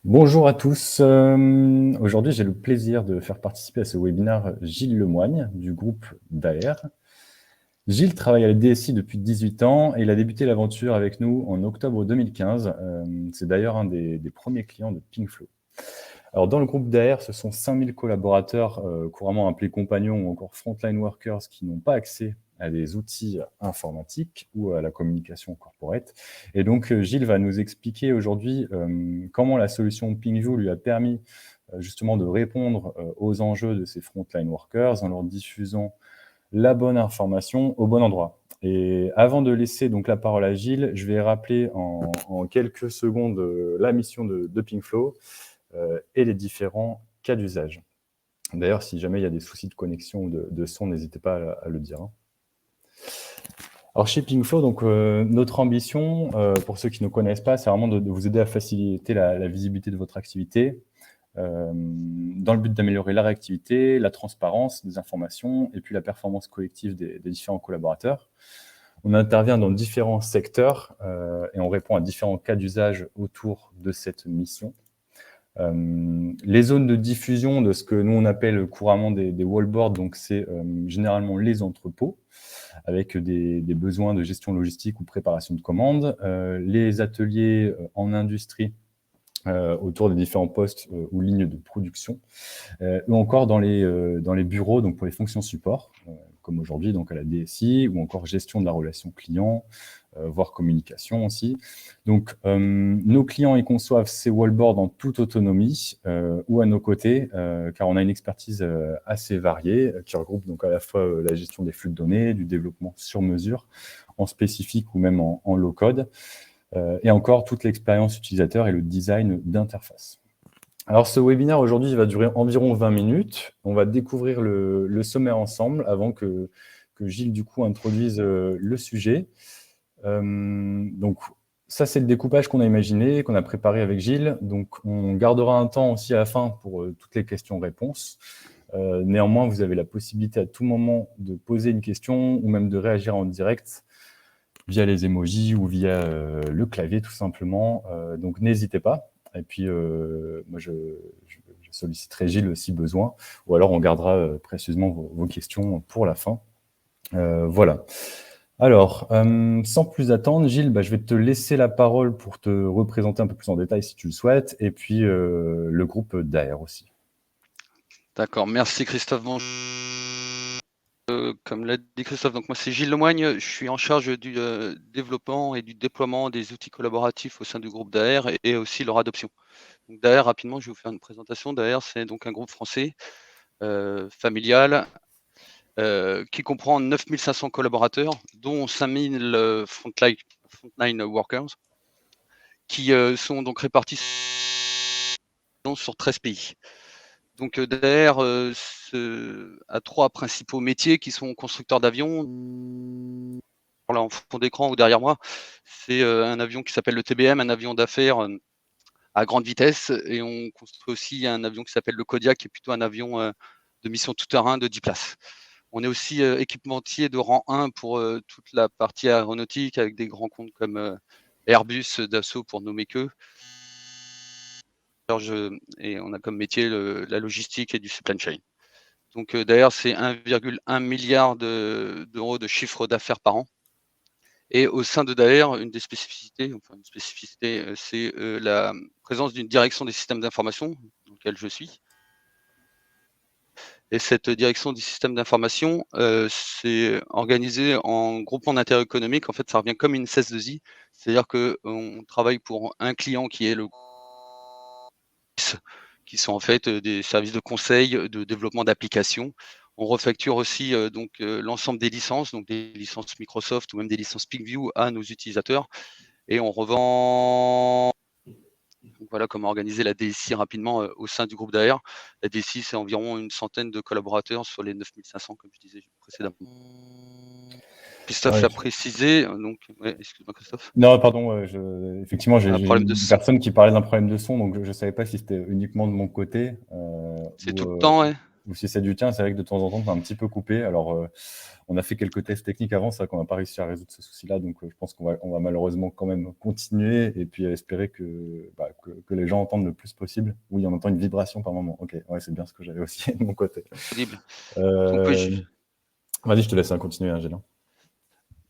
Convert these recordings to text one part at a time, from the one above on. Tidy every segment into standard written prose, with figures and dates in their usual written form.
Bonjour à tous. Aujourd'hui, j'ai le plaisir de faire participer à ce webinaire Gilles Lemoigne du groupe DAER. Gilles travaille à la DSI depuis 18 ans et il a débuté l'aventure avec nous en octobre 2015. C'est d'ailleurs un des premiers clients de Pinkflow. Alors, dans le groupe DAER, ce sont 5000 collaborateurs, couramment appelés compagnons ou encore frontline workers qui n'ont pas accès à des outils informatiques ou à la communication corporate. Et donc, Gilles va nous expliquer aujourd'hui comment la solution PingView lui a permis justement de répondre aux enjeux de ces frontline workers en leur diffusant la bonne information au bon endroit. Et avant de laisser donc la parole à Gilles, je vais rappeler en quelques secondes la mission de Pinkflow et les différents cas d'usage. D'ailleurs, si jamais il y a des soucis de connexion ou de son, n'hésitez pas à le dire. Alors chez Pinkflow, donc, notre ambition, pour ceux qui ne connaissent pas, c'est vraiment de vous aider à faciliter la visibilité de votre activité, dans le but d'améliorer la réactivité, la transparence des informations et puis la performance collective des différents collaborateurs. On intervient dans différents secteurs et on répond à différents cas d'usage autour de cette mission. Les zones de diffusion de ce que nous on appelle couramment des wallboards, donc c'est généralement les entrepôts avec des besoins de gestion logistique ou préparation de commandes, les ateliers en industrie autour des différents postes ou lignes de production, ou encore dans les bureaux, donc pour les fonctions support, comme aujourd'hui donc à la DSI, ou encore gestion de la relation client, voire communication aussi. Donc, nos clients, ils conçoivent ces wallboards en toute autonomie ou à nos côtés, car on a une expertise assez variée qui regroupe donc à la fois la gestion des flux de données, du développement sur mesure, en spécifique ou même en low-code, et encore toute l'expérience utilisateur et le design d'interface. Alors, ce webinaire aujourd'hui va durer environ 20 minutes. On va découvrir le sommaire ensemble avant que Gilles, du coup, introduise le sujet. Donc, ça, c'est le découpage qu'on a imaginé, qu'on a préparé avec Gilles. Donc, on gardera un temps aussi à la fin pour toutes les questions-réponses. Néanmoins, vous avez la possibilité à tout moment de poser une question ou même de réagir en direct via les emojis ou via le clavier, tout simplement. Donc, n'hésitez pas. Et puis, moi, je solliciterai Gilles si besoin. Ou alors, on gardera précieusement vos questions pour la fin. Voilà. Alors, sans plus attendre, Gilles, je vais te laisser la parole pour te représenter un peu plus en détail si tu le souhaites, et puis le groupe DAER aussi. D'accord, merci Christophe. Comme l'a dit Christophe, donc moi c'est Gilles Lemoigne, je suis en charge du développement et du déploiement des outils collaboratifs au sein du groupe DAER et aussi leur adoption. Donc DAER, rapidement, je vais vous faire une présentation. DAER, c'est donc un groupe français familial qui comprend 9500 collaborateurs, dont 5000 frontline workers, qui sont donc répartis sur 13 pays. Donc DAER a 3 principaux métiers qui sont constructeurs d'avions. Là en fond d'écran ou derrière moi, c'est un avion qui s'appelle le TBM, un avion d'affaires à grande vitesse, et on construit aussi un avion qui s'appelle le Kodiak, qui est plutôt un avion de mission tout-terrain de 10 places. On est aussi équipementier de rang 1 pour toute la partie aéronautique avec des grands comptes comme Airbus, Dassault pour nommer qu'eux. Et on a comme métier la logistique et du supply chain. Donc d'ailleurs, c'est 1,1 milliard d'euros de chiffre d'affaires par an. Et au sein de DAER, une spécificité, c'est la présence d'une direction des systèmes d'information, dans laquelle je suis. Et cette direction des systèmes d'information, c'est organisé en groupement d'intérêt économique. En fait, ça revient comme une SS2I, c'est-à-dire qu'on travaille pour un client qui est le qui sont en fait des services de conseil, de développement d'applications. On refacture aussi l'ensemble des licences, donc des licences Microsoft ou même des licences PingView à nos utilisateurs, et on revend. Donc voilà comment organiser la DSI rapidement au sein du groupe DAER. La DSI, c'est environ une centaine de collaborateurs sur les 9500, comme je disais précédemment. Christophe Ouais. l'a précisé, donc ouais, excuse-moi Christophe. Non, pardon, effectivement, Un j'ai problème de une son. personne qui parlait d'un problème de son, donc je ne savais pas si c'était uniquement de mon côté. C'est tout le temps, ouais. si c'est du tien, c'est vrai que de temps en temps, tu as un petit peu coupé. Alors, on a fait quelques tests techniques avant, c'est vrai qu'on n'a pas réussi à résoudre ce souci-là, donc je pense qu'on va malheureusement quand même continuer et puis espérer que les gens entendent le plus possible. Oui, on entend une vibration par moment. Ok, ouais, c'est bien ce que j'avais aussi de mon côté. audible. Donc, Vas-y, je te laisse continuer, Angela.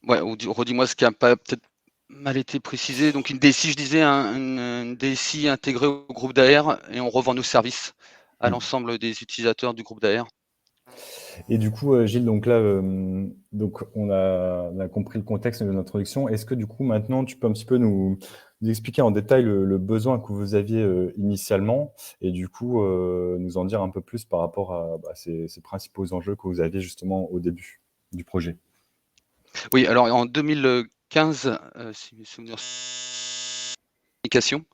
Ouais, redis-moi ce qui a pas peut-être mal été précisé. Donc une DSI, je disais, une DSI intégrée au groupe d'AR et on revend nos services à l'ensemble des utilisateurs du groupe d'AR. Et du coup, Gilles, donc là, donc on a compris le contexte de notre introduction. Est-ce que du coup, maintenant, tu peux un petit peu nous expliquer en détail le besoin que vous aviez initialement et du coup, nous en dire un peu plus par rapport à ces principaux enjeux que vous aviez justement au début du projet? Oui, alors en 2015, si mes souvenirs communication,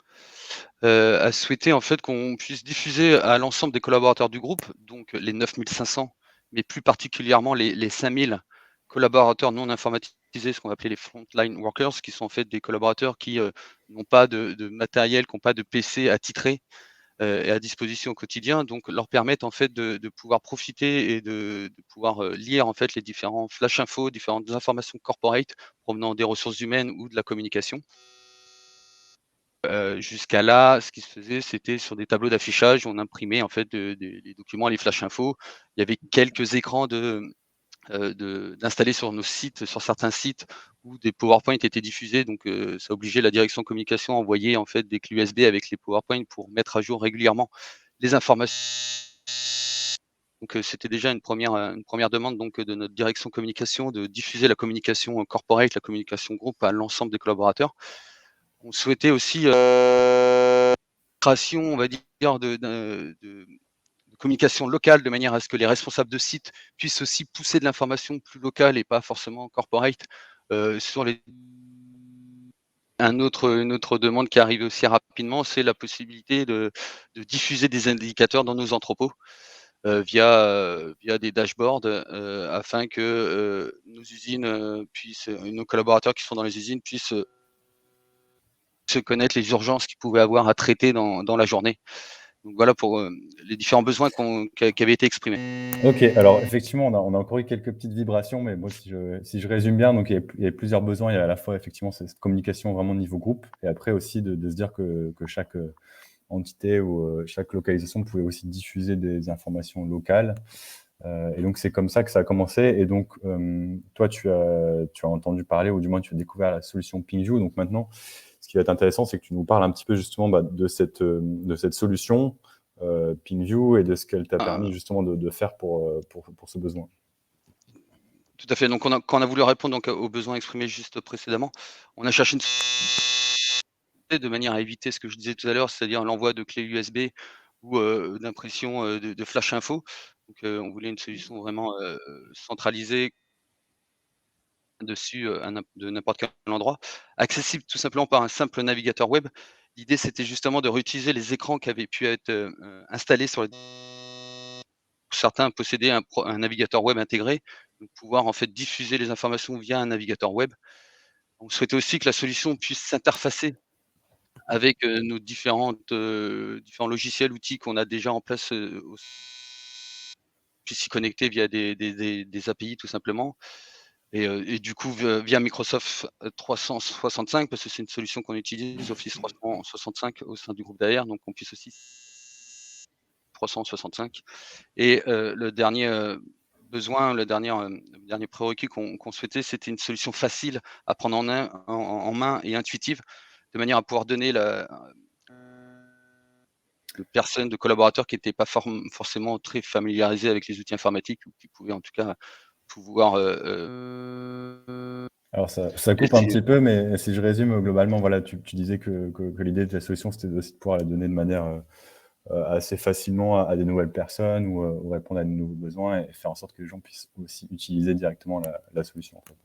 a souhaité en fait qu'on puisse diffuser à l'ensemble des collaborateurs du groupe, donc les 9500, mais plus particulièrement les 5000 collaborateurs non informatisés, ce qu'on va appeler les frontline workers, qui sont en fait des collaborateurs qui n'ont pas de matériel, qui n'ont pas de PC attitré et à disposition au quotidien, donc leur permettre en fait de pouvoir profiter et de pouvoir lire en fait les différents flash infos, différentes informations corporate provenant des ressources humaines ou de la communication. Jusqu'à là, ce qui se faisait, c'était sur des tableaux d'affichage, on imprimait en fait les documents, les flash infos. Il y avait quelques écrans d'installés sur nos sites, sur certains sites où des PowerPoint étaient diffusés, donc ça obligeait la direction communication à envoyer en fait des clés USB avec les PowerPoint pour mettre à jour régulièrement les informations. Donc c'était déjà une première demande donc de notre direction communication de diffuser la communication corporate, la communication groupe à l'ensemble des collaborateurs. On souhaitait aussi création, on va dire, de communication locale, de manière à ce que les responsables de site puissent aussi pousser de l'information plus locale et pas forcément corporate sur les. Une autre demande qui arrive aussi rapidement, c'est la possibilité de diffuser des indicateurs dans nos entrepôts via des dashboards afin que nos usines nos collaborateurs qui sont dans les usines puissent se connaître les urgences qu'ils pouvaient avoir à traiter dans la journée. Donc voilà pour les différents besoins qui avaient été exprimés. Ok, alors effectivement, on a encore eu quelques petites vibrations, mais moi, si je résume bien, donc il y a plusieurs besoins. Il y a à la fois effectivement cette communication vraiment au niveau groupe, et après aussi de se dire que chaque entité ou chaque localisation pouvait aussi diffuser des informations locales. Et donc c'est comme ça que ça a commencé. Et donc toi, tu as entendu parler, ou du moins tu as découvert la solution PingView. Donc maintenant, ce qui va être intéressant, c'est que tu nous parles un petit peu justement de cette solution PingView et de ce qu'elle t'a permis justement de faire pour ce besoin. Tout à fait. Donc quand on a voulu répondre donc aux besoins exprimés juste précédemment, on a cherché une de manière à éviter ce que je disais tout à l'heure, c'est-à-dire l'envoi de clés USB ou d'impression de flash info. Donc on voulait une solution vraiment centralisée dessus de n'importe quel endroit, accessible tout simplement par un simple navigateur web. L'idée, c'était justement de réutiliser les écrans qui avaient pu être installés sur les. Certains possédaient un navigateur web intégré, donc pouvoir en fait diffuser les informations via un navigateur web. On souhaitait aussi que la solution puisse s'interfacer avec nos différents logiciels, outils qu'on a déjà en place, puisse s'y connecter via des API tout simplement. Et du coup, via Microsoft 365, parce que c'est une solution qu'on utilise, Office 365 au sein du groupe d'AR, donc on puisse aussi 365. Et le dernier besoin, le dernier prérequis qu'on souhaitait, c'était une solution facile à prendre en main et intuitive, de manière à pouvoir donner de personnes, de collaborateurs qui n'étaient pas forcément très familiarisés avec les outils informatiques ou qui pouvaient en tout cas pouvoir Alors ça coupe un petit peu, mais si je résume globalement, voilà, tu disais que l'idée de la solution, c'était aussi de pouvoir la donner de manière assez facilement à des nouvelles personnes ou répondre à de nouveaux besoins et faire en sorte que les gens puissent aussi utiliser directement la solution. En fait.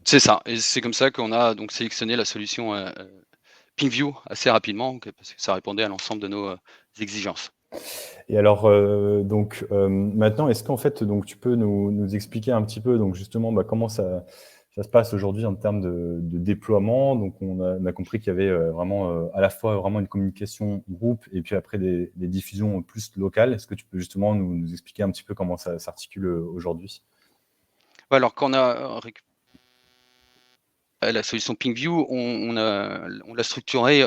C'est ça, et c'est comme ça qu'on a donc sélectionné la solution PingView assez rapidement, parce que ça répondait à l'ensemble de nos exigences. Et alors, donc maintenant, est-ce qu'en fait, donc tu peux nous expliquer un petit peu, donc justement, comment ça ça se passe aujourd'hui en termes de déploiement? Donc, on a compris qu'il y avait vraiment à la fois vraiment une communication groupe et puis après des diffusions plus locales. Est-ce que tu peux justement nous expliquer un petit peu comment ça s'articule aujourd'hui? Ouais, alors quand on a la solution PingView, on l'a structurée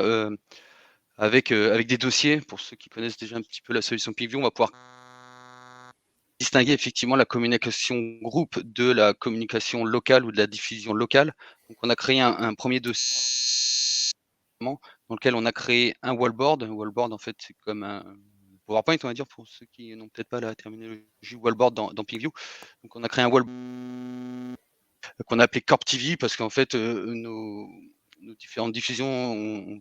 avec des dossiers. Pour ceux qui connaissent déjà un petit peu la solution PingView, on va pouvoir distinguer effectivement la communication groupe de la communication locale ou de la diffusion locale. Donc on a créé un premier dossier dans lequel on a créé un wallboard. Un wallboard, en fait, c'est comme un PowerPoint, on va dire, pour ceux qui n'ont peut-être pas la terminologie wallboard dans PingView. Donc on a créé un wallboard qu'on a appelé Corp TV parce qu'en fait, nos différentes diffusions, on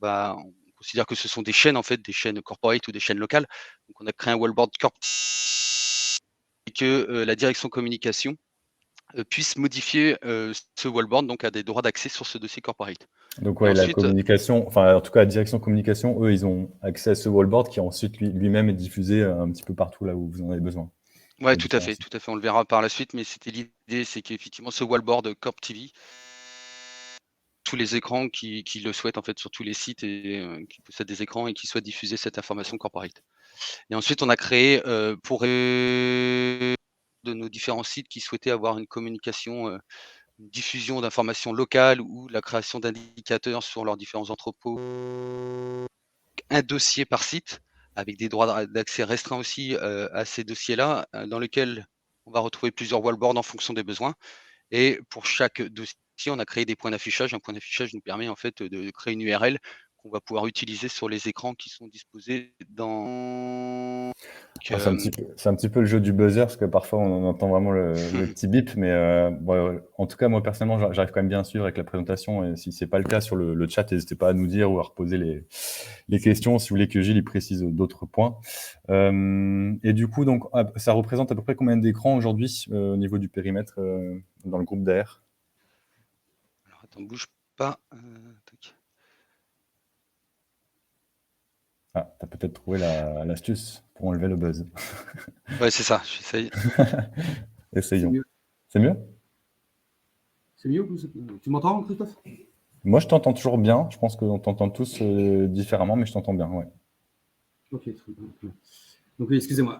considère que ce sont des chaînes, en fait, des chaînes corporate ou des chaînes locales. Donc on a créé un wallboard Corp et que la direction communication puisse modifier ce wallboard, donc a des droits d'accès sur ce dossier corporate. Donc, Et ouais, la ensuite, communication, enfin, en tout cas, la direction communication, eux, ils ont accès à ce wallboard qui ensuite lui-même est diffusé un petit peu partout là où vous en avez besoin. ouais, Sur différents sites. tout à fait, on le verra par la suite, mais c'était l'idée, c'est qu'effectivement, ce wallboard Corp TV, tous les écrans qui le souhaitent en fait sur tous les sites et qui possèdent des écrans et qui souhaitent diffuser cette information corporate. Et ensuite, on a créé pour de nos différents sites qui souhaitaient avoir une communication, une diffusion d'informations locales ou la création d'indicateurs sur leurs différents entrepôts. Un dossier par site avec des droits d'accès restreints aussi à ces dossiers-là, dans lesquels on va retrouver plusieurs wallboards en fonction des besoins. Et pour chaque dossier, on a créé des points d'affichage. Un point d'affichage nous permet en fait de créer une URL qu'on va pouvoir utiliser sur les écrans qui sont disposés dans. Ah, c'est un petit peu le jeu du buzzer, parce que parfois on entend vraiment le petit bip, mais bon, en tout cas, moi personnellement, j'arrive quand même bien à suivre avec la présentation, et si c'est pas le cas sur le chat, n'hésitez pas à nous dire ou à reposer les questions si vous voulez que Gilles y précise d'autres points. Et du coup, donc, ça représente à peu près combien d'écrans aujourd'hui au niveau du périmètre dans le groupe d'AR? Alors attends, bouge pas. Tac. Ah, tu as peut-être trouvé l'astuce pour enlever le buzz. Ouais, c'est ça, j'essaye. C'est Essayons. mieux. C'est mieux? C'est mieux? Tu m'entends, Christophe? Moi, je t'entends toujours bien. Je pense qu'on t'entend tous différemment, mais je t'entends bien, ouais. Ok, très bien. Donc, oui, excusez-moi.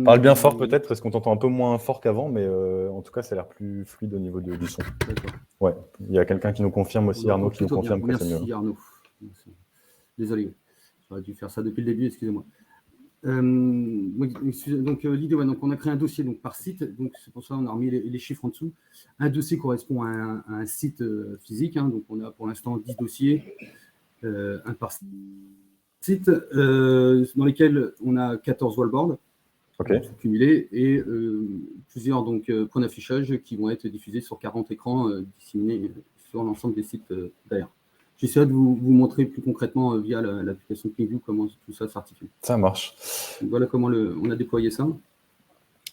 Parle bien fort peut-être, parce qu'on t'entend un peu moins fort qu'avant, mais en tout cas, ça a l'air plus fluide au niveau du son. D'accord. Ouais, il y a quelqu'un qui nous confirme aussi, Arnaud, qui nous confirme que c'est mieux. Merci, Arnaud. Désolé, j'aurais dû faire ça depuis le début, excusez-moi. Donc, l'idée, ouais, donc on a créé un dossier donc, par site, donc c'est pour ça qu'on a remis les chiffres en dessous. Un dossier correspond à un site physique, hein, donc on a pour l'instant 10 dossiers, un par site, dans lesquels on a 14 wallboards cumulés et plusieurs donc, points d'affichage qui vont être diffusés sur 40 écrans disséminés sur l'ensemble des sites d'AR. J'essaie de vous montrer plus concrètement via l'application PingView comment tout ça s'articule. Ça marche. Donc, voilà comment on a déployé ça.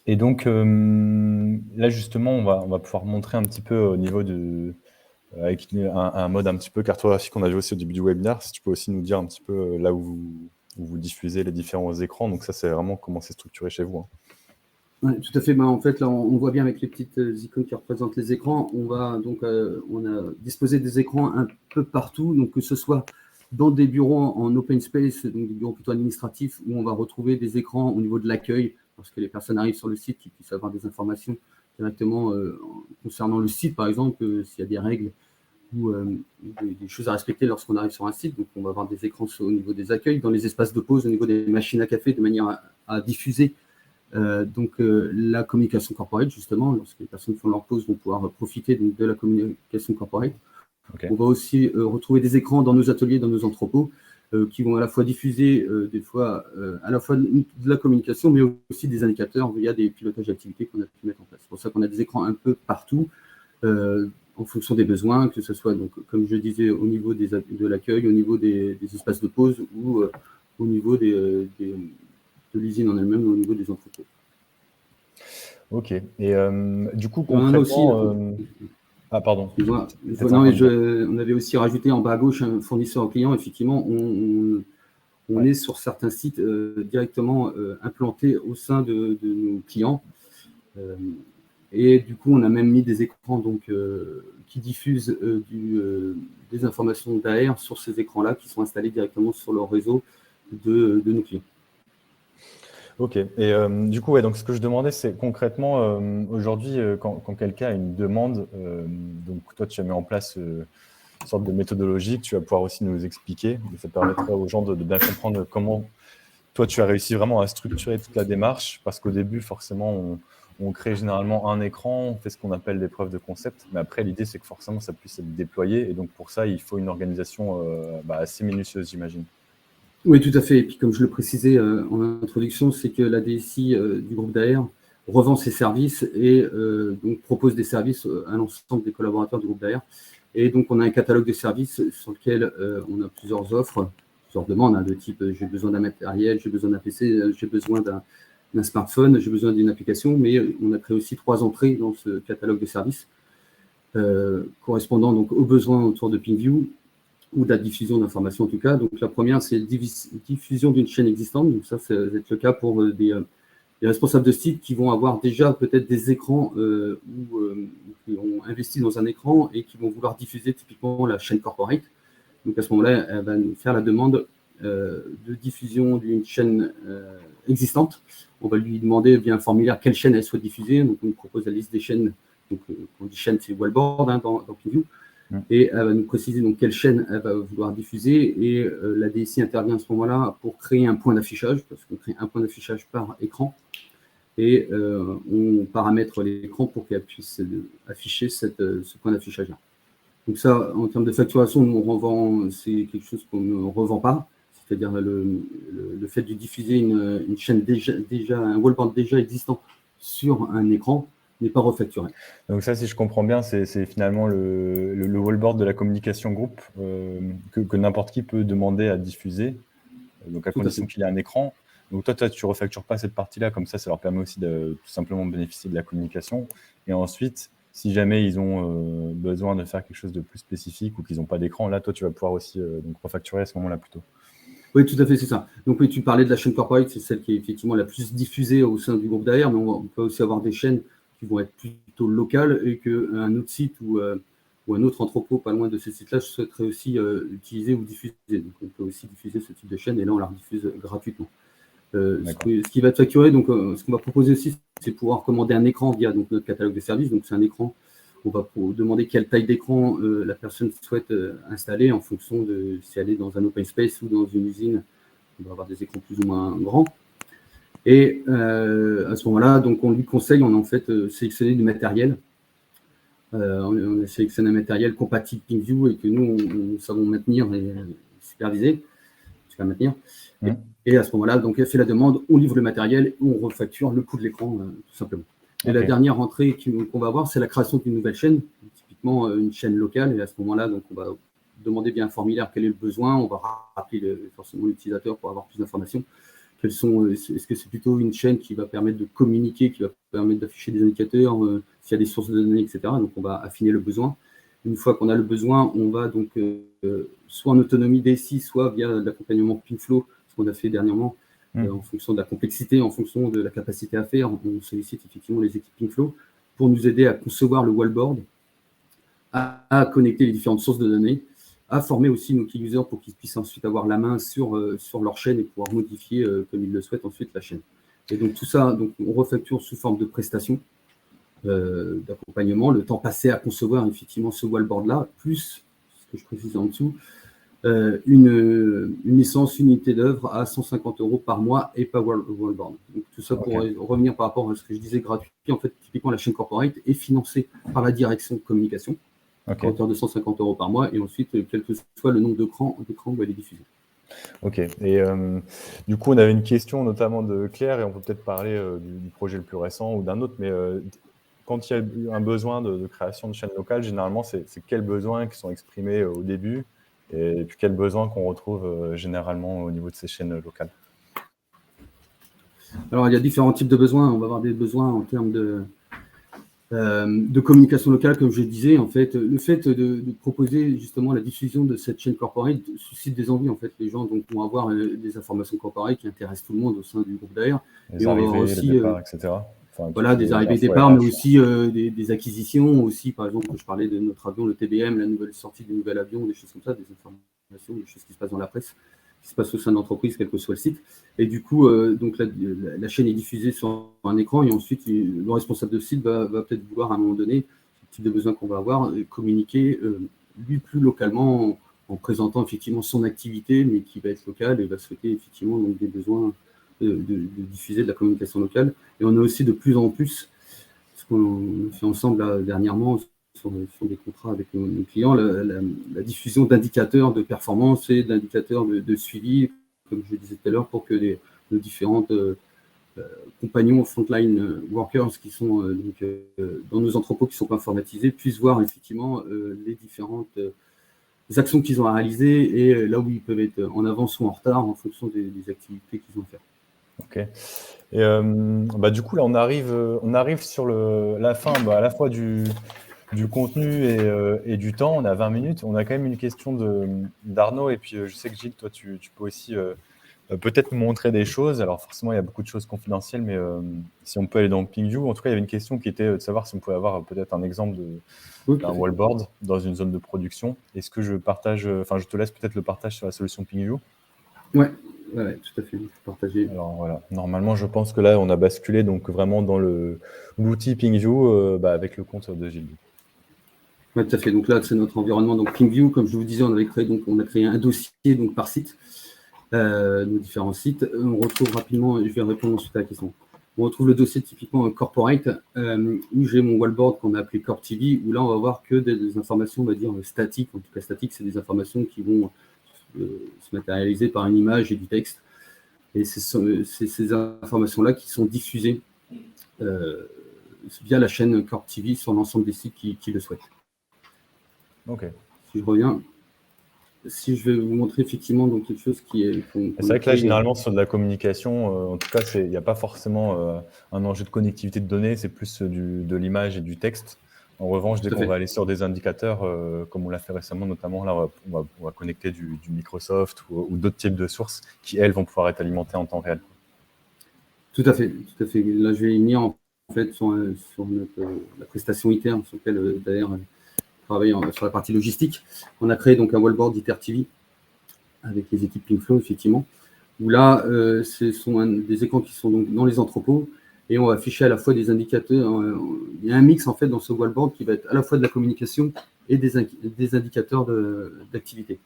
Et donc, là, justement, on va pouvoir montrer un petit peu au niveau avec un mode un petit peu cartographique qu'on a vu aussi au début du webinaire. Si tu peux aussi nous dire un petit peu là où vous diffusez les différents écrans. Donc ça, c'est vraiment comment c'est structuré chez vous. Hein. Ouais, tout à fait. En fait, là, on voit bien avec les petites icônes qui représentent les écrans. On a disposé des écrans un peu partout, donc que ce soit dans des bureaux en open space, donc des bureaux plutôt administratifs, où on va retrouver des écrans au niveau de l'accueil, parce que les personnes arrivent sur le site, qui puissent avoir des informations directement concernant le site, par exemple, s'il y a des règles ou des choses à respecter lorsqu'on arrive sur un site. Donc, on va avoir des écrans au niveau des accueils, dans les espaces de pause, au niveau des machines à café, de manière à diffuser la communication corporate, justement, lorsque les personnes font leur pause, vont pouvoir profiter donc, de la communication corporate. Okay. On va aussi retrouver des écrans dans nos ateliers, dans nos entrepôts, qui vont à la fois diffuser des fois à la fois de la communication, mais aussi des indicateurs via des pilotages d'activités qu'on a pu mettre en place. C'est pour ça qu'on a des écrans un peu partout, en fonction des besoins, que ce soit, donc, comme je disais, au niveau de l'accueil, au niveau des espaces de pause ou au niveau de l'usine en elle-même, au niveau des entrepôts. Ok. Et du coup, concrètement... Ah, pardon. On avait aussi rajouté en bas à gauche un fournisseur au client. Effectivement, on est sur certains sites directement implantés au sein de nos clients. Et du coup, on a même mis des écrans donc, qui diffusent des informations d'AR sur ces écrans-là qui sont installés directement sur le réseau de nos clients. Ok. Et du coup, ouais, donc ce que je demandais, c'est concrètement, aujourd'hui, quand quelqu'un a une demande, donc toi, tu as mis en place une sorte de méthodologie que tu vas pouvoir aussi nous expliquer. Et ça permettra aux gens de bien comprendre comment toi, tu as réussi vraiment à structurer toute la démarche, parce qu'au début, forcément, on crée généralement un écran, on fait ce qu'on appelle des preuves de concept, mais après, l'idée, c'est que forcément, ça puisse être déployé, et donc pour ça, il faut une organisation assez minutieuse, j'imagine. Oui, tout à fait. Et puis, comme je le précisais en introduction, c'est que la DSI du groupe d'AR revend ses services et donc propose des services à l'ensemble des collaborateurs du groupe d'AR. Et donc, on a un catalogue de services sur lequel on a plusieurs offres, plusieurs demandes, hein, de type j'ai besoin d'un matériel, j'ai besoin d'un PC, j'ai besoin d'un smartphone, j'ai besoin d'une application, mais on a créé aussi 3 entrées dans ce catalogue de services correspondant donc aux besoins autour de PingView ou de la diffusion d'informations en tout cas. Donc la première, c'est diffusion d'une chaîne existante. Donc ça, c'est le cas pour des responsables de site qui vont avoir déjà peut-être des écrans ou qui ont investi dans un écran et qui vont vouloir diffuser typiquement la chaîne corporate. Donc à ce moment-là, elle va nous faire la demande de diffusion d'une chaîne existante. On va lui demander via un formulaire quelle chaîne elle souhaite diffuser. Donc on nous propose la liste des chaînes. Donc quand on dit chaîne, c'est wallboard hein, dans PingView. Et elle va nous préciser donc quelle chaîne elle va vouloir diffuser. Et la DSI intervient à ce moment-là pour créer un point d'affichage, parce qu'on crée un point d'affichage par écran. Et on paramètre l'écran pour qu'elle puisse afficher ce point d'affichage-là. Donc ça, en termes de facturation, nous, on revend, c'est quelque chose qu'on ne revend pas. C'est-à-dire le fait de diffuser une chaîne déjà, un wallboard déjà existant sur un écran n'est pas refacturé. Donc ça, si je comprends bien, c'est finalement le wallboard de la communication groupe que n'importe qui peut demander à diffuser, donc à condition qu'il ait un écran. Donc toi, tu ne refactures pas cette partie-là, comme ça leur permet aussi de tout simplement bénéficier de la communication. Et ensuite, si jamais ils ont besoin de faire quelque chose de plus spécifique ou qu'ils n'ont pas d'écran, là, toi, tu vas pouvoir aussi donc refacturer à ce moment-là plutôt. Oui, tout à fait, c'est ça. Donc oui, tu parlais de la chaîne corporate, c'est celle qui est effectivement la plus diffusée au sein du groupe d'AR, mais on peut aussi avoir des chaînes qui vont être plutôt locales et qu'un autre site ou un autre entrepôt pas loin de ce site-là souhaiterait aussi utiliser ou diffuser. Donc on peut aussi diffuser ce type de chaîne et là on la diffuse gratuitement. Ce qui va être facturé, donc ce qu'on va proposer aussi, c'est pouvoir commander un écran via donc, notre catalogue de services. Donc c'est un écran, on va demander quelle taille d'écran la personne souhaite installer en fonction de si elle est dans un open space ou dans une usine. On va avoir des écrans plus ou moins grands. Et à ce moment-là, donc on lui conseille, on a en fait sélectionné du matériel. On a sélectionné un matériel compatible PingView et que nous savons maintenir et superviser jusqu'à maintenir. Et à ce moment-là, donc elle fait la demande, on livre le matériel, on refacture le coût de l'écran tout simplement. Et la dernière entrée qu'on va avoir, c'est la création d'une nouvelle chaîne, typiquement une chaîne locale. Et à ce moment-là, donc on va demander via un formulaire quel est le besoin. On va rappeler forcément l'utilisateur pour avoir plus d'informations. Est-ce que c'est plutôt une chaîne qui va permettre de communiquer, qui va permettre d'afficher des indicateurs, s'il y a des sources de données, etc. Donc on va affiner le besoin. Une fois qu'on a le besoin, on va donc soit en autonomie DSI, soit via l'accompagnement PingFlow, ce qu'on a fait dernièrement, en fonction de la complexité, en fonction de la capacité à faire. On sollicite effectivement les équipes PingFlow pour nous aider à concevoir le wallboard, à connecter les différentes sources de données, à former aussi nos key users pour qu'ils puissent ensuite avoir la main sur leur chaîne et pouvoir modifier comme ils le souhaitent ensuite la chaîne. Et donc tout ça, donc, on refacture sous forme de prestation d'accompagnement, le temps passé à concevoir effectivement ce wallboard-là, plus, ce que je précise en dessous, une licence unité d'œuvre à 150 € par mois et par wallboard. Donc tout ça pour revenir par rapport à ce que je disais gratuit. En fait, typiquement, la chaîne corporate est financée par la direction de communication à hauteur de 150 € par mois et ensuite, quel que soit le nombre d'écrans où elle est diffusée. Ok. Et du coup, on avait une question notamment de Claire et on peut peut-être parler du projet le plus récent ou d'un autre, mais quand il y a eu un besoin de création de chaîne locale, généralement, c'est quels besoins qui sont exprimés au début et puis quels besoins qu'on retrouve généralement au niveau de ces chaînes locales? Alors, il y a différents types de besoins. On va avoir des besoins en termes de communication locale, comme je disais. En fait, le fait de proposer justement la diffusion de cette chaîne corporate suscite des envies. En fait, les gens donc, vont avoir des informations corporate qui intéressent tout le monde au sein du groupe d'AR. Les arrivées, les départs, etc. Enfin, voilà, des arrivées et départs, mais aussi des acquisitions. Aussi, par exemple, je parlais de notre avion, le TBM, la nouvelle sortie du nouvel avion, des choses comme ça, des informations, des choses qui se passent dans la presse, qui se passent au sein de l'entreprise, quel que soit le site. Et du coup, donc la chaîne est diffusée sur un écran et ensuite, le responsable de site va peut-être vouloir à un moment donné, le type de besoin qu'on va avoir, communiquer lui plus localement en présentant effectivement son activité, mais qui va être locale et va souhaiter effectivement donc, des besoins de diffuser de la communication locale. Et on a aussi de plus en plus, ce qu'on fait ensemble là, dernièrement sur des contrats avec nos clients, la diffusion d'indicateurs de performance et d'indicateurs de suivi, comme je le disais tout à l'heure, pour que nos différentes compagnons, frontline workers qui sont dans nos entrepôts qui ne sont pas informatisés puissent voir effectivement les différentes actions qu'ils ont à réaliser et là où ils peuvent être en avance ou en retard en fonction des activités qu'ils ont à faire. Ok. Et du coup, là, on arrive sur la fin à la fois du contenu et du temps. On a 20 minutes. On a quand même une question d'Arnaud. Et puis, je sais que Gilles, toi, tu peux aussi peut-être nous montrer des choses. Alors, forcément, il y a beaucoup de choses confidentielles, mais si on peut aller dans PingView. En tout cas, il y avait une question qui était de savoir si on pouvait avoir peut-être un exemple d'un wallboard dans une zone de production. Est-ce que je te laisse peut-être le partage sur la solution PingView? Ouais, tout à fait. Partager. Alors voilà, normalement, je pense que là, on a basculé donc vraiment dans l'outil PingView avec le compte de Gilles. Oui, tout à fait. Donc là, c'est notre environnement. Donc PingView, comme je vous disais, on a créé un dossier donc, par site, nos différents sites. On retrouve rapidement, je vais répondre ensuite à la question. On retrouve le dossier typiquement corporate, où j'ai mon wallboard qu'on a appelé Corp TV, où là, on va voir que des informations, on va dire, statiques. En tout cas, statiques, c'est des informations qui vont se matérialiser par une image et du texte. Et c'est ces informations-là qui sont diffusées via la chaîne Corp TV sur l'ensemble des sites qui le souhaitent. Ok. Si je reviens, si je vais vous montrer effectivement donc quelque chose qui est... C'est vrai que là, généralement, sur de la communication, en tout cas, il n'y a pas forcément un enjeu de connectivité de données, c'est plus de l'image et du texte. En revanche, dès qu'on va aller sur des indicateurs, comme on l'a fait récemment, notamment, là, on va connecter du Microsoft ou d'autres types de sources qui, elles, vont pouvoir être alimentées en temps réel. Tout à fait, tout à fait. Là, je vais y venir en fait sur la prestation ITER sur laquelle d'ailleurs travaille sur la partie logistique. On a créé donc un wallboard ITER TV avec les équipes PingFlow, effectivement, où là, ce sont des écrans qui sont donc dans les entrepôts et on va afficher à la fois des indicateurs. Il y a un mix en fait dans ce wallboard qui va être à la fois de la communication et des indicateurs d'activité.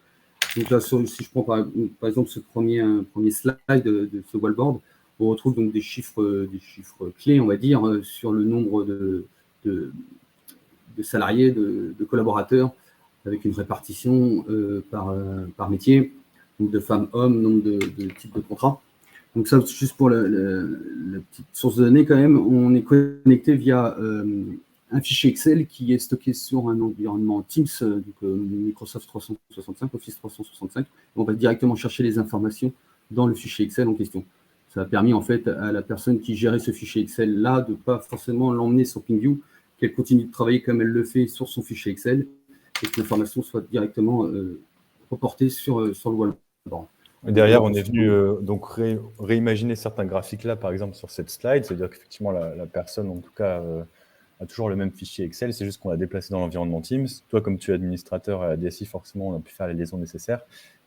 Donc là, si je prends par exemple ce premier slide de ce wallboard, on retrouve donc des chiffres clés, on va dire, sur le nombre de salariés, de collaborateurs, avec une répartition par métier, donc de femmes-hommes, nombre de types de contrats. Donc ça, juste pour la petite source de données quand même, on est connecté via un fichier Excel qui est stocké sur un environnement Teams, donc Microsoft 365, Office 365. On va directement chercher les informations dans le fichier Excel en question. Ça a permis en fait à la personne qui gérait ce fichier Excel-là de ne pas forcément l'emmener sur PingView, qu'elle continue de travailler comme elle le fait sur son fichier Excel et que l'information soit directement reportée sur le wallboard. Derrière, on est venu donc réimaginer certains graphiques là, par exemple sur cette slide, c'est-à-dire qu'effectivement la personne, en tout cas, a toujours le même fichier Excel, c'est juste qu'on l'a déplacé dans l'environnement Teams. Toi, comme tu es administrateur à la DSI, forcément, on a pu faire les liaisons nécessaires.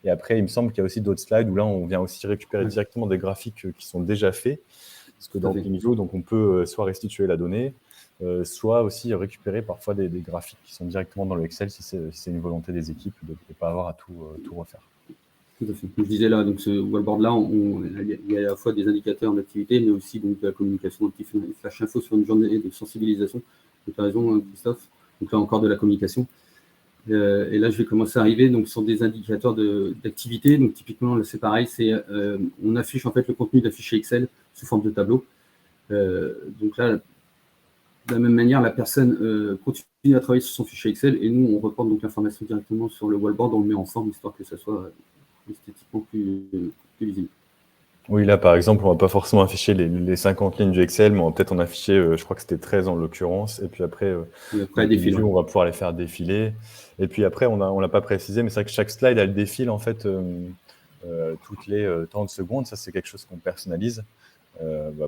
Et après, il me semble qu'il y a aussi d'autres slides où là, on vient aussi récupérer directement des graphiques qui sont déjà faits, parce que dans PingView, donc on peut soit restituer la donnée, soit aussi récupérer parfois des graphiques qui sont directement dans le Excel si c'est une volonté des équipes de ne pas avoir à tout refaire. Tout à fait. Comme je disais là, donc ce wallboard-là, il y a à la fois des indicateurs d'activité, mais aussi donc, de la communication, un petit flash info sur une journée de sensibilisation. Tu as raison, Christophe. Donc là encore de la communication. Et là, je vais commencer à arriver donc, sur des indicateurs d'activité. Donc typiquement, là, c'est pareil, on affiche en fait le contenu d'un fichier Excel sous forme de tableau. Donc là, de la même manière, la personne continue à travailler sur son fichier Excel et nous, on reporte donc l'information directement sur le wallboard, on le met en forme, histoire que ça soit esthétiquement plus visible. Oui, là, par exemple, on ne va pas forcément afficher les 50 lignes du Excel, mais on va peut-être en afficher, je crois que c'était 13 en l'occurrence. Et puis après, on va pouvoir les faire défiler. Et puis après, on ne l'a pas précisé, mais c'est vrai que chaque slide, elle défile en fait toutes les 30 secondes. Ça, c'est quelque chose qu'on personnalise.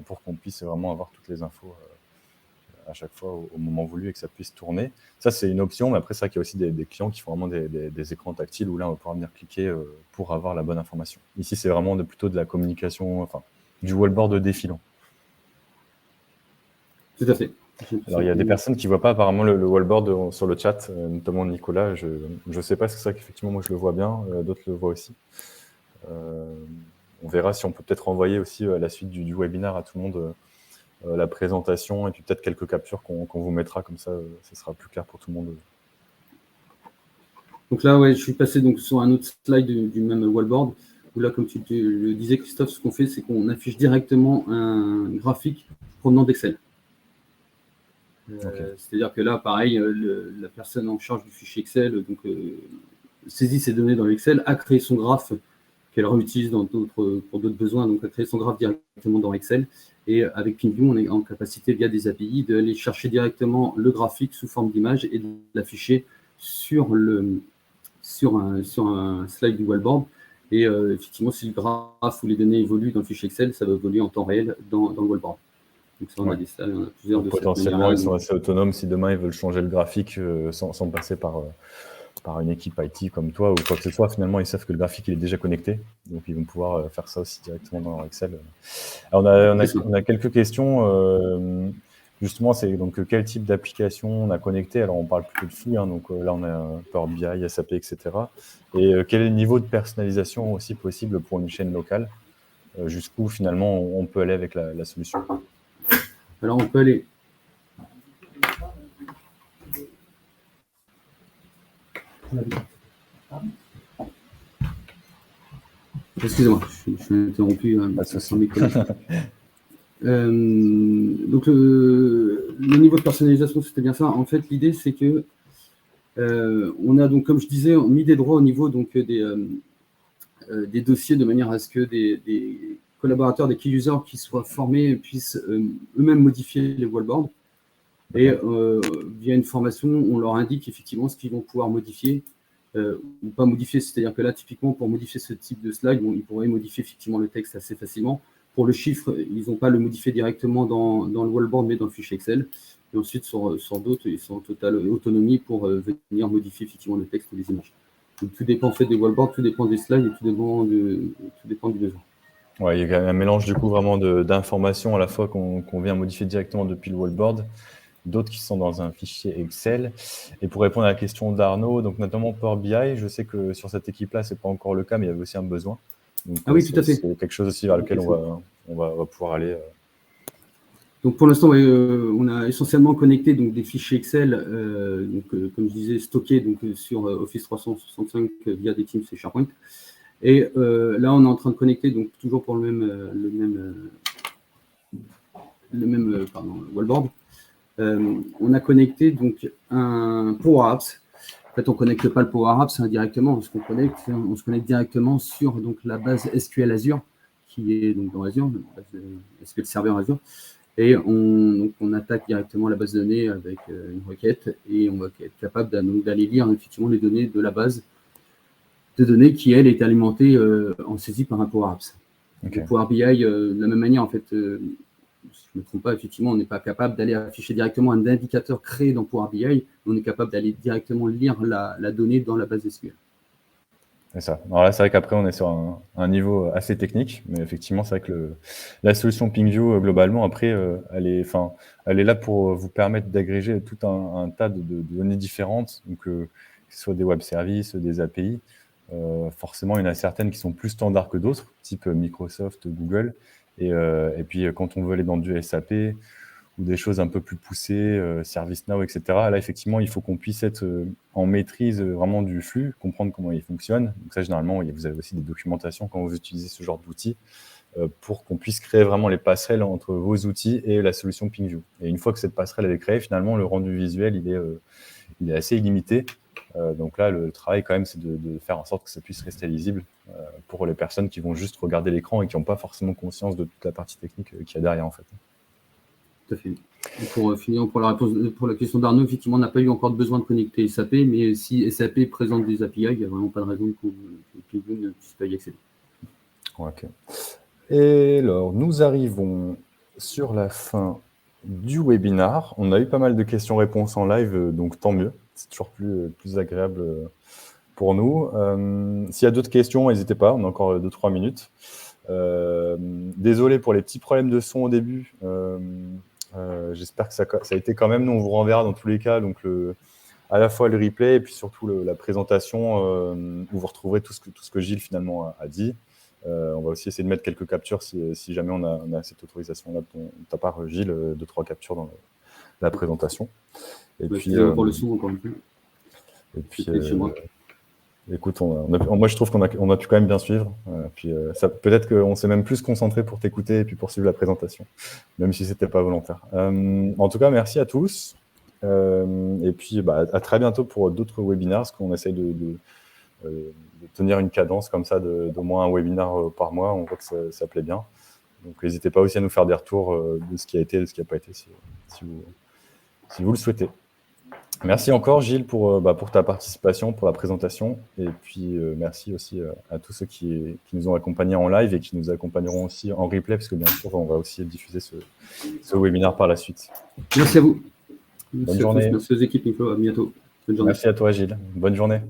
pour qu'on puisse vraiment avoir toutes les infos à chaque fois au moment voulu et que ça puisse tourner. Ça, c'est une option, mais après, c'est vrai qu'il y a aussi des clients qui font vraiment des écrans tactiles où là, on va pouvoir venir cliquer pour avoir la bonne information. Ici, c'est vraiment plutôt de la communication, enfin, du wallboard défilant. Tout à fait. Alors, il y a des personnes qui ne voient pas apparemment le wallboard sur le chat, notamment Nicolas. Je ne sais pas, c'est ça qu'effectivement, moi, je le vois bien. D'autres le voient aussi. On verra si on peut peut-être renvoyer aussi à la suite du webinaire à tout le monde la présentation et puis peut-être quelques captures qu'on vous mettra, comme ça sera plus clair pour tout le monde. Donc là, ouais, je suis passé donc sur un autre slide du même wallboard, où là, comme tu le disais, Christophe, ce qu'on fait, c'est qu'on affiche directement un graphique provenant d'Excel. C'est-à-dire que là, pareil, la personne en charge du fichier Excel saisit ces données dans l'Excel, a créé son graphe qu'elle réutilise pour d'autres besoins, donc a créé son graphe directement dans Excel. Et avec PingView, on est en capacité, via des API, d'aller chercher directement le graphique sous forme d'image et de l'afficher sur un slide du wallboard. Et effectivement, si le graphe ou les données évoluent dans le fichier Excel, ça va évoluer en temps réel dans le wallboard. Donc ça, on a des slides, on a plusieurs de potentiellement, ils sont assez autonomes si demain ils veulent changer le graphique sans passer par une équipe IT comme toi ou quoi que ce soit. Finalement, ils savent que le graphique il est déjà connecté, donc ils vont pouvoir faire ça aussi directement dans leur Excel. Alors, on a quelques questions. Justement, c'est donc quel type d'application on a connecté. Alors, on parle plutôt de flux, donc là, on a Power BI, SAP, etc. Et quel est le niveau de personnalisation aussi possible pour une chaîne locale, jusqu'où finalement on peut aller avec la solution. Alors, on peut aller... Excusez-moi, je suis interrompu. Pas de souci. Donc, le niveau de personnalisation, c'était bien ça. En fait, l'idée, c'est que on a donc, comme je disais, mis des droits au niveau donc, des dossiers de manière à ce que des collaborateurs, des key users qui soient formés puissent eux-mêmes modifier les wallboards. Et via une formation, on leur indique effectivement ce qu'ils vont pouvoir modifier ou pas modifier. C'est-à-dire que là, typiquement, pour modifier ce type de slide, ils pourraient modifier effectivement le texte assez facilement. Pour le chiffre, ils n'ont pas à le modifier directement dans le wallboard, mais dans le fichier Excel. Et ensuite, sur d'autres, ils sont en totale autonomie pour venir modifier effectivement le texte ou les images. Donc, tout dépend en fait des wallboards, tout dépend des slides et tout dépend du besoin. Ouais, il y a un mélange du coup vraiment d'informations à la fois qu'on vient modifier directement depuis le wallboard, d'autres qui sont dans un fichier Excel. Et pour répondre à la question d'Arnaud, donc notamment Power BI, je sais que sur cette équipe-là, ce n'est pas encore le cas, mais il y avait aussi un besoin. Donc, oui, tout à fait. C'est quelque chose aussi vers lequel on va pouvoir aller. Donc pour l'instant, on a essentiellement connecté donc, des fichiers Excel, comme je disais, stockés donc, sur Office 365 via des Teams et SharePoint. Et là, on est en train de connecter, donc toujours pour le même wallboard. On a connecté donc un Power Apps. En fait, on ne connecte pas le Power Apps directement. On se connecte directement sur donc, la base SQL Azure, qui est donc dans Azure, la base SQL Server Azure. Et on attaque directement la base de données avec une requête et on va être capable d'aller lire effectivement les données de la base de données qui, elle, est alimentée en saisie par un Power Apps. Okay. Le Power BI, de la même manière, en fait, si je ne me trompe pas, effectivement, on n'est pas capable d'aller afficher directement un indicateur créé dans Power BI, on est capable d'aller directement lire la donnée dans la base SQL. C'est ça. Alors là, c'est vrai qu'après, on est sur un niveau assez technique, mais effectivement, c'est vrai que la solution PingView, globalement, après, elle est là pour vous permettre d'agréger tout un tas de données différentes, donc que ce soit des web services, des API. Forcément, il y en a certaines qui sont plus standards que d'autres, type Microsoft, Google. Et puis, quand on veut aller dans du SAP ou des choses un peu plus poussées, ServiceNow, etc., là, effectivement, il faut qu'on puisse être en maîtrise vraiment du flux, comprendre comment il fonctionne. Donc ça, généralement, vous avez aussi des documentations quand vous utilisez ce genre d'outils pour qu'on puisse créer vraiment les passerelles entre vos outils et la solution PingView. Et une fois que cette passerelle elle est créée, finalement, le rendu visuel, il est assez illimité. Donc là, le travail, quand même, c'est de faire en sorte que ça puisse rester lisible pour les personnes qui vont juste regarder l'écran et qui n'ont pas forcément conscience de toute la partie technique qu'il y a derrière, en fait. Tout à fait. Et pour finir, pour la question d'Arnaud, effectivement, on n'a pas eu encore besoin de connecter SAP, mais si SAP présente des API, il n'y a vraiment pas de raison que PingView ne puisse pas y accéder. Ok. Et alors, nous arrivons sur la fin du webinaire. On a eu pas mal de questions-réponses en live, donc tant mieux. C'est toujours plus agréable pour nous. S'il y a d'autres questions, n'hésitez pas, on a encore 2-3 minutes. Désolé pour les petits problèmes de son au début. J'espère que ça a été quand même. Nous, on vous renverra dans tous les cas, donc à la fois le replay et puis surtout la présentation où vous retrouverez tout ce que Gilles finalement a dit. On va aussi essayer de mettre quelques captures si jamais on a cette autorisation-là de ta part, Gilles, 2-3 captures dans la présentation. Et puis, pour le son, encore une fois. Et puis, chez moi. Écoute, moi je trouve qu'on a pu quand même bien suivre. Puis peut-être qu'on s'est même plus concentré pour t'écouter et puis pour suivre la présentation, même si c'était pas volontaire. En tout cas, merci à tous. Et puis à très bientôt pour d'autres webinaires, parce qu'on essaye de tenir une cadence comme ça d'au moins un webinaire par mois. On voit que ça plaît bien. Donc n'hésitez pas aussi à nous faire des retours de ce qui a été et de ce qui n'a pas été, si vous le souhaitez. Merci encore Gilles pour ta participation, pour la présentation, et puis merci aussi à tous ceux qui nous ont accompagnés en live et qui nous accompagneront aussi en replay, parce que bien sûr on va aussi diffuser ce webinaire par la suite. Merci à vous. Bonne journée. Merci aux équipes, Nico. À bientôt. Bonne journée. Merci à toi Gilles. Bonne journée.